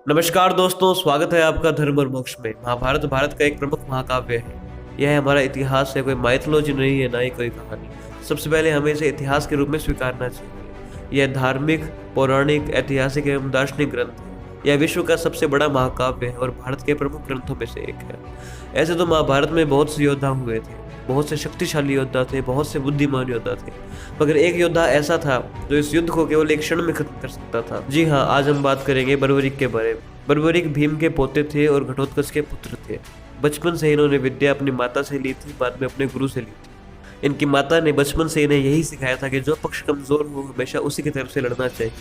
नमस्कार दोस्तों, स्वागत है आपका धर्म और मोक्ष में। महाभारत भारत का एक प्रमुख महाकाव्य है। यह हमारा इतिहास है, कोई माइथोलॉजी नहीं है, ना ही कोई कहानी। सबसे पहले हमें इसे इतिहास के रूप में स्वीकारना चाहिए। यह धार्मिक, पौराणिक, ऐतिहासिक एवं दार्शनिक ग्रंथ है। यह विश्व का सबसे बड़ा महाकाव्य है और भारत के प्रमुख ग्रंथों में से एक है। ऐसे तो महाभारत में बहुत से योद्धा हुए थे, बहुत से शक्तिशाली योद्धा थे, बहुत से बुद्धिमान योद्धा थे, मगर एक योद्धा ऐसा था जो इस युद्ध को केवल एक क्षण में खत्म कर सकता था। जी हाँ, आज हम बात करेंगे बर्बरीक के बारे में। बर्बरीक भीम के पोते थे और घटोत्कच के पुत्र थे। बचपन से इन्होंने विद्या अपनी माता से ली थी, बाद में अपने गुरु से ली थी। इनकी माता ने बचपन से इन्हें यही सिखाया था कि जो पक्ष कमजोर हो हमेशा उसी की तरफ से लड़ना चाहिए,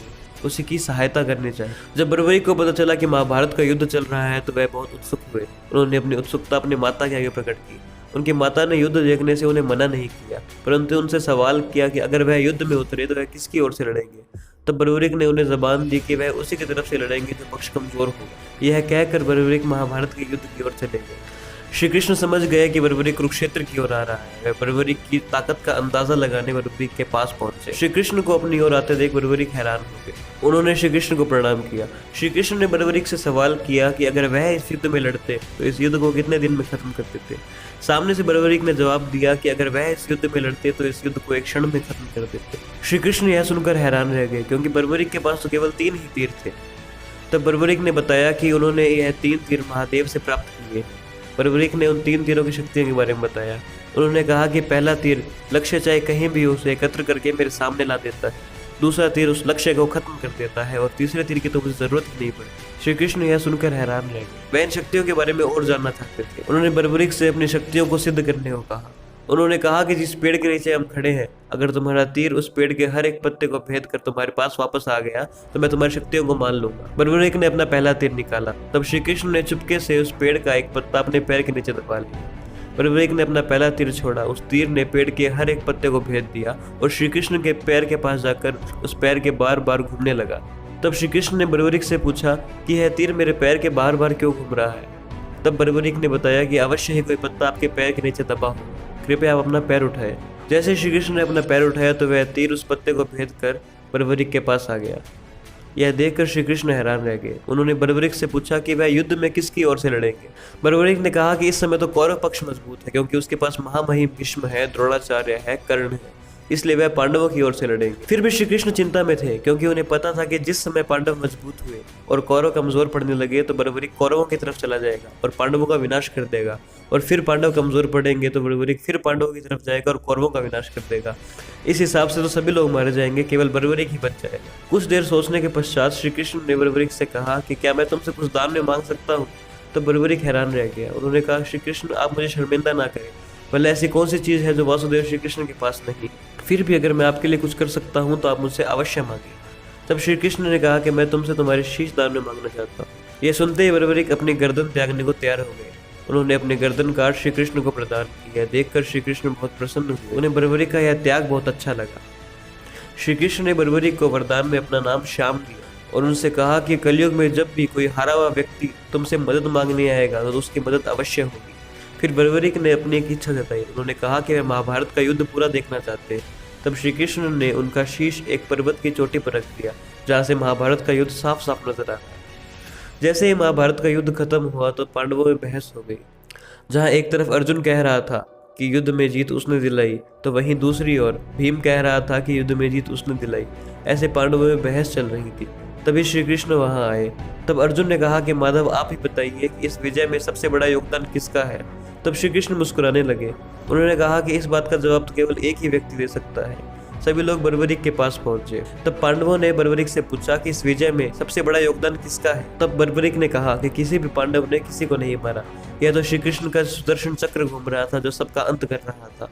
उसी की सहायता करनी चाहिए। जब बर्बरीक को पता चला कि महाभारत का युद्ध चल रहा है तो वह बहुत उत्सुक हुए। उन्होंने अपनी उत्सुकता अपनी माता के आगे प्रकट की। उनकी माता ने युद्ध देखने से उन्हें मना नहीं किया, परंतु उनसे सवाल किया कि अगर वह युद्ध में उतरे तो वह किसकी ओर से लड़ेंगे। तब बर्बरीक ने उन्हें जबान दी कि वह उसी की तरफ से लड़ेंगे जो पक्ष कमजोर हो। यह कहकर बर्बरीक महाभारत के युद्ध की ओर चले गए। श्री कृष्ण समझ गए कि बर्बरीक कुरुक्षेत्र की ओर आ रहा है। वह बर्बरीक की ताकत का अंदाजा लगाने बर्बरीक के पास पहुंचे। श्री कृष्ण को अपनी ओर आते देख बर्बरीक हैरान हो गए। उन्होंने श्री कृष्ण को प्रणाम किया। श्री कृष्ण ने बर्बरीक से सवाल किया कि अगर वह इस युद्ध में लड़ते तो इस युद्ध को कितने दिन में खत्म कर देते। सामने से बर्बरीक ने जवाब दिया कि अगर वह इस युद्ध में लड़ते तो इस युद्ध को एक क्षण में खत्म कर देते। श्री कृष्ण यह सुनकर हैरान रह गए, क्योंकि बर्बरीक के पास तो केवल 3 ही तीर थे। तब बर्बरीक ने बताया कि उन्होंने यह 3 तीर महादेव से प्राप्त किए। बर्बरीक ने उन 3 तीरों की शक्तियों के बारे में बताया। उन्होंने कहा कि पहला तीर लक्ष्य चाहे कहीं भी हो उसे एकत्र करके मेरे सामने ला देता है, दूसरा तीर उस लक्ष्य को खत्म कर देता है, और तीसरे तीर की तो मुझे जरूरत ही नहीं पड़ी। श्री कृष्ण यह सुनकर हैरान रह गए। वह इन शक्तियों के बारे में और जानना चाहते थे। उन्होंने बर्बरीक से अपनी शक्तियों को सिद्ध करने को कहा। उन्होंने कहा कि जिस पेड़ के नीचे हम खड़े हैं, अगर तुम्हारा तीर उस पेड़ के हर एक पत्ते को भेद कर तुम्हारे पास वापस आ गया तो मैं तुम्हारी शक्तियों को मान लूंगा। बर्बरीक ने अपना पहला तीर निकाला। तब श्री कृष्ण ने चुपके से उस पेड़ का एक पत्ता अपने पैर के नीचे दबा लिया। बर्बरीक ने अपना पहला तीर छोड़ा। उस तीर ने पेड़ के हर एक पत्ते को भेद दिया और श्री कृष्ण के पैर के पास जाकर उस पैर के बार बार घूमने लगा। तब श्री कृष्ण ने बर्बरीक से पूछा कि यह तीर मेरे पैर के बार बार क्यों घूम रहा है। तब बर्बरीक ने बताया कि अवश्य ही कोई पत्ता आपके पैर के नीचे दबा हो, कृपया आप अपना पैर उठाए। जैसे श्री कृष्ण ने अपना पैर उठाया तो वह तीर उस पत्ते को भेद कर बर्बरीक के पास आ गया। यह देखकर श्री कृष्ण हैरान रह गए। उन्होंने बर्बरीक से पूछा कि वह युद्ध में किसकी ओर से लड़ेंगे। बर्बरीक ने कहा कि इस समय तो कौरव पक्ष मजबूत है, क्योंकि उसके पास महामहिम भीष्म है, द्रोणाचार्य है, कर्ण है, इसलिए वह पांडवों की ओर से लड़ेंगे। फिर भी श्री कृष्ण चिंता में थे, क्योंकि उन्हें पता था कि जिस समय पांडव मजबूत हुए और कौरव कमजोर पड़ने लगे तो बर्बरीक कौरवों की तरफ चला जाएगा और पांडवों का विनाश कर देगा, और फिर पांडव कमजोर पड़ेंगे तो बर्बरीक फिर पांडवों की तरफ जाएगा और कौरवों का विनाश कर देगा। इस हिसाब से तो सभी लोग मारे जाएंगे, केवल बर्बरीक ही बच जाएगा। कुछ देर सोचने के पश्चात श्री कृष्ण ने बर्बरीक से कहा कि क्या मैं तुमसे कुछ दान में मांग सकता हूँ। तो बर्बरीक हैरान रह गया। उन्होंने कहा, श्री कृष्ण आप मुझे शर्मिंदा ना करें, भले ऐसी कौन सी चीज है जो वासुदेव श्री कृष्ण के पास नहीं। फिर भी अगर मैं आपके लिए कुछ कर सकता हूँ तो आप मुझसे अवश्य मांगे। तब श्री कृष्ण ने कहा कि मैं तुमसे तुम्हारे शीश दान में मांगना चाहता हूँ। यह सुनते ही बर्बरीक अपनी गर्दन त्यागने को तैयार हो गए। उन्होंने अपनी गर्दन काट श्री कृष्ण को प्रदान किया। देखकर श्री कृष्ण बहुत प्रसन्न हुए। उन्हें बर्बरीक का यह त्याग बहुत अच्छा लगा। श्री कृष्ण ने बर्बरीक को वरदान में अपना नाम श्याम दिया और उनसे कहा कि कलयुग में जब भी कोई हारा हुआ व्यक्ति तुमसे मदद मांगने आएगा तो उसकी मदद अवश्य होगी। फिर बर्बरीक ने अपनी एक इच्छा जताई। उन्होंने कहा कि वे महाभारत का युद्ध पूरा देखना चाहते हैं। तब श्री कृष्ण ने उनका शीश एक पर्वत की चोटी पर रख दिया, जहाँ से महाभारत का युद्ध साफ साफ नजर आ रहा है। जैसे ही महाभारत का युद्ध खत्म हुआ तो पांडवों में बहस हो गई। जहाँ एक तरफ अर्जुन कह रहा था कि युद्ध में जीत उसने दिलाई, तो वहीं दूसरी ओर भीम कह रहा था कि युद्ध में जीत उसने दिलाई। ऐसे पांडवों में बहस चल रही थी। तभी श्री कृष्ण वहां आए। तब अर्जुन ने कहा कि माधव आप ही बताइए कि इस विजय में सबसे बड़ा योगदान किसका है। तब श्री कृष्ण मुस्कुराने लगे। उन्होंने कहा कि इस बात का जवाब तो केवल एक ही व्यक्ति दे सकता है। सभी लोग बर्बरीक के पास पहुंचे। तब पांडवों ने बर्बरीक से पूछा कि इस विजय में सबसे बड़ा योगदान किसका है। तब बर्बरीक ने कहा कि किसी भी पांडव ने किसी को नहीं मारा, यह तो श्री कृष्ण का सुदर्शन चक्र घूम रहा था जो सबका अंत कर रहा था,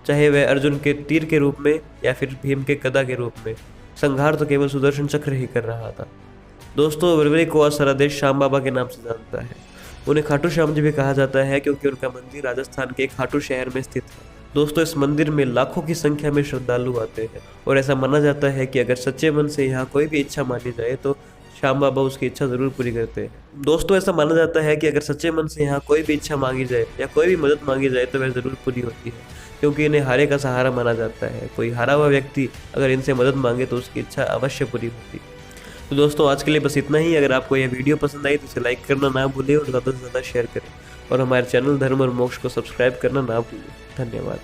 चाहे वह अर्जुन के तीर के रूप में या फिर भीम के गदा के रूप में। संहार तो केवल सुदर्शन चक्र ही कर रहा था। दोस्तों, बर्बरीक को आज सारा देश श्याम बाबा के नाम से जानता है। उन्हें खाटू श्याम जी भी कहा जाता है, क्योंकि उनका मंदिर राजस्थान के खाटू शहर में स्थित है। दोस्तों, इस मंदिर में लाखों की संख्या में श्रद्धालु आते हैं और ऐसा माना जाता है कि अगर सच्चे मन से यहाँ कोई भी इच्छा मानी जाए तो श्याम बाबा उसकी इच्छा जरूर पूरी करते हैं। दोस्तों, ऐसा माना जाता है कि अगर सच्चे मन से यहाँ कोई भी इच्छा मांगी जाए या कोई भी मदद मांगी जाए तो वह जरूर पूरी होती है, क्योंकि इन्हें हारे का सहारा माना जाता है। कोई हारा हुआ व्यक्ति अगर इनसे मदद मांगे तो उसकी इच्छा अवश्य पूरी होती है। तो दोस्तों आज के लिए बस इतना ही। अगर आपको यह वीडियो पसंद आई तो इसे लाइक करना ना भूलिए और ज़्यादा से ज़्यादा शेयर करें, और हमारे चैनल धर्म और मोक्ष को सब्सक्राइब करना ना भूलिए। धन्यवाद।